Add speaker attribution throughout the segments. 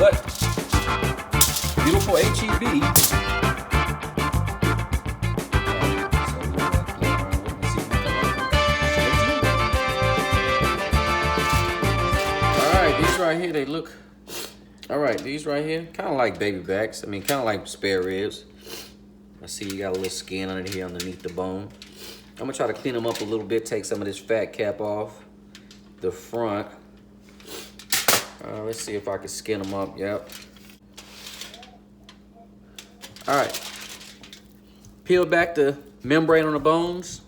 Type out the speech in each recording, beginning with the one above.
Speaker 1: but beautiful HEB. These right here, they look, all right, these right here, kind of like baby backs. I mean, kind of like spare ribs. I see you got a little skin under here underneath the bone. I'm gonna try to clean them up a little bit, take some of this fat cap off the front. Let's see if I can skin them up, yep. All right, peel back the membrane on the bones.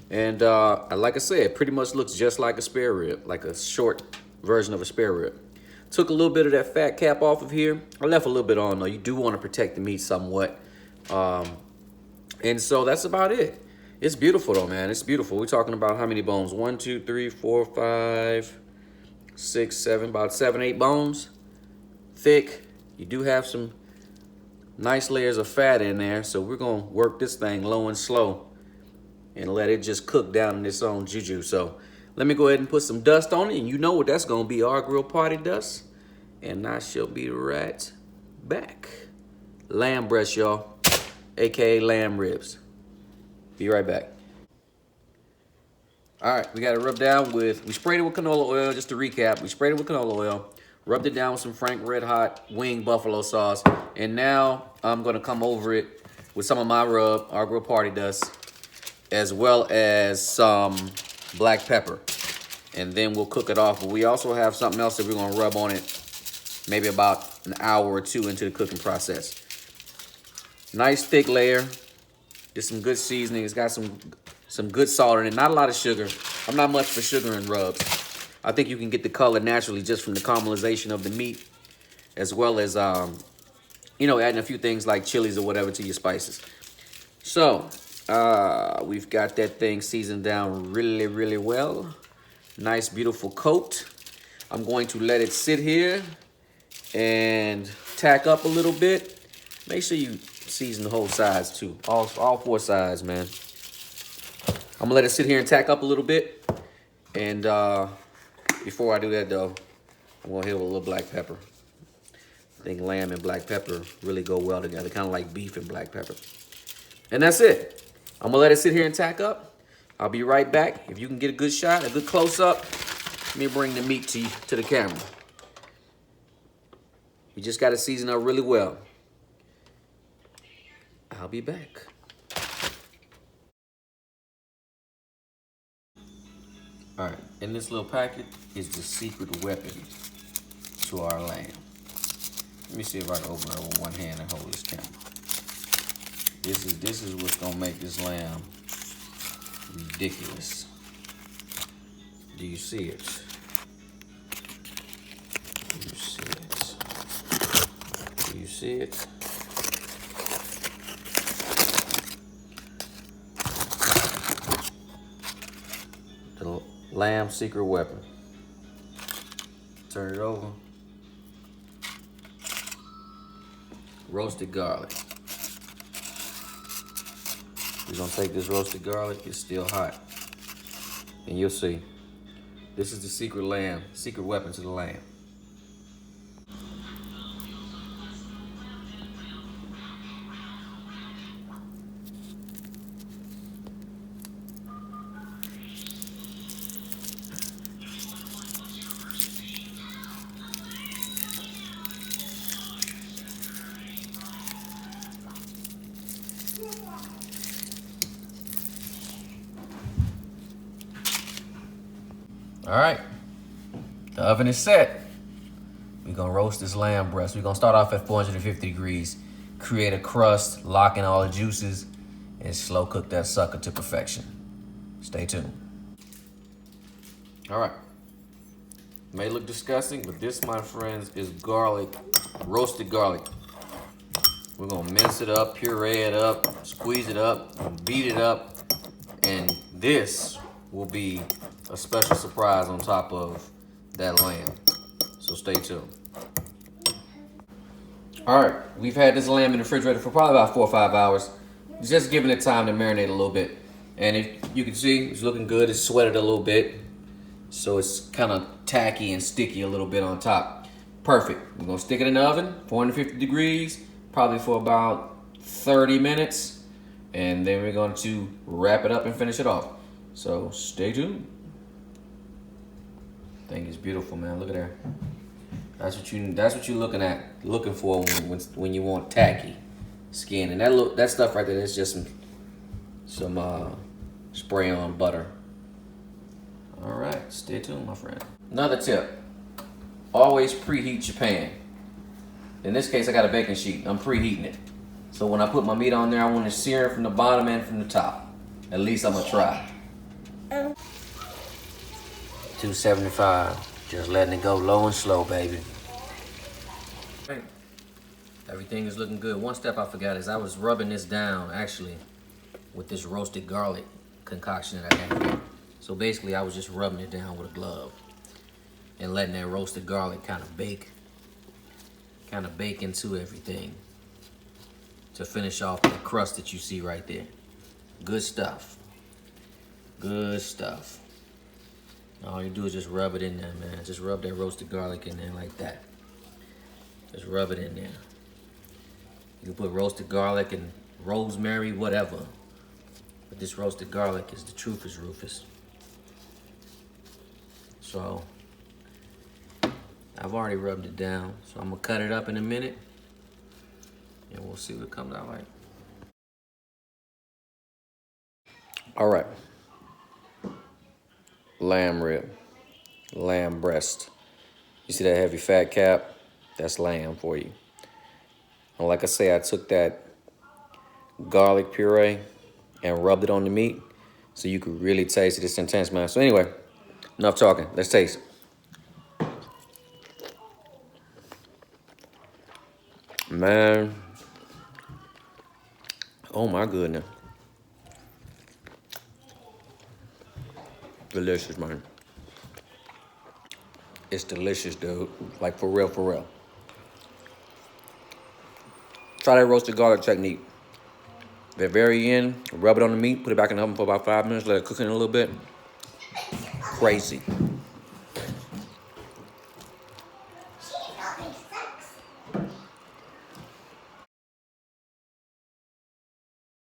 Speaker 1: And like I said, it pretty much looks just like a spare rib, like a short version of a spare rib. Took a little bit of that fat cap off of here. I left a little bit on though. You do want to protect the meat somewhat. And so that's about it. It's beautiful though, man. It's beautiful. We're talking about how many bones? 1, 2, 3, 4, 5, 6, 7, about 7, 8 bones. Thick. You do have some nice layers of fat in there. So we're gonna work this thing low and slow and let it just cook down in its own juju. So let me go ahead and put some dust on it, and you know what that's gonna be, RGrill Party Dust. And I shall be right back. Lamb breast, y'all, AKA lamb ribs. Be right back. All right, we got it rubbed down with, we sprayed it with canola oil, just to recap. We sprayed it with canola oil, rubbed it down with some Frank Red Hot wing buffalo sauce, and now I'm gonna come over it with some of my rub, RGrill Party Dust, as well as some black pepper, and then we'll cook it off. But we also have something else that we're gonna rub on it maybe about an hour or two into the cooking process. Nice thick layer, just some good seasoning. It's got some good salt in it, not a lot of sugar. I'm not much for sugar in rubs. I think you can get the color naturally just from the caramelization of the meat, as well as you know, adding a few things like chilies or whatever to your spices. So we've got that thing seasoned down really, really well. Nice, beautiful coat. I'm going to let it sit here and tack up a little bit. Make sure you season the whole sides too. All 4 sides, man. I'm gonna let it sit here and tack up a little bit. And before I do that though, I'm gonna hit with a little black pepper. I think lamb and black pepper really go well together, kind of like beef and black pepper. And that's it. I'm gonna let it sit here and tack up. I'll be right back. If you can get a good shot, a good close up, let me bring the meat to the camera. You just gotta season up really well. I'll be back. All right, in this little packet is the secret weapon to our lamb. Let me see if I can open it with one hand and hold this camera. This is what's gonna make this lamb ridiculous. Do you see it? Do you see it? Do you see it? The lamb secret weapon. Turn it over. Roasted garlic. We're gonna take this roasted garlic, it's still hot. And you'll see. This is the secret weapon to the lamb. All right, the oven is set. We're gonna roast this lamb breast. We're gonna start off at 450 degrees, create a crust, lock in all the juices, and slow cook that sucker to perfection. Stay tuned. All right, may look disgusting, but this, my friends, is garlic, roasted garlic. We're gonna mince it up, puree it up, squeeze it up, beat it up, and this will be a special surprise on top of that lamb. So stay tuned. All right, we've had this lamb in the refrigerator for probably about 4 or 5 hours. Just giving it time to marinate a little bit. And if you can see, it's looking good. It's sweated a little bit. So it's kind of tacky and sticky a little bit on top. Perfect. We're gonna stick it in the oven, 450 degrees, probably for about 30 minutes. And then we're going to wrap it up and finish it off. So stay tuned. Thing is beautiful, man. Look at her. That's what you're looking for when you want tacky skin. And that stuff right there is just some spray on butter. All right, stay tuned, my friend. Another tip: always preheat your pan. In this case, I got a baking sheet. I'm preheating it. So when I put my meat on there, I want it searing from the bottom and from the top. At least I'm gonna try. 275. Just letting it go low and slow, baby. Everything is looking good. One step I forgot is I was rubbing this down, actually, with this roasted garlic concoction that I have here. So basically, I was just rubbing it down with a glove and letting that roasted garlic kind of bake into everything to finish off the crust that you see right there. Good stuff. Good stuff. All you do is just rub it in there, man. Just rub that roasted garlic in there like that. Just rub it in there. You can put roasted garlic and rosemary, whatever. But this roasted garlic is the truth, is Rufus. So, I've already rubbed it down. So I'm gonna cut it up in a minute. And we'll see what it comes out like. All right. Lamb rib, lamb breast. You see that heavy fat cap? That's lamb for you. And like I say, I took that garlic puree and rubbed it on the meat so you could really taste it. It's intense, man. So anyway, enough talking. Let's taste it. Man. Oh my goodness. Delicious, man. It's delicious, dude. Like, for real, for real. Try that roasted garlic technique. At the very end, rub it on the meat, put it back in the oven for about 5 minutes, let it cook in a little bit. Crazy.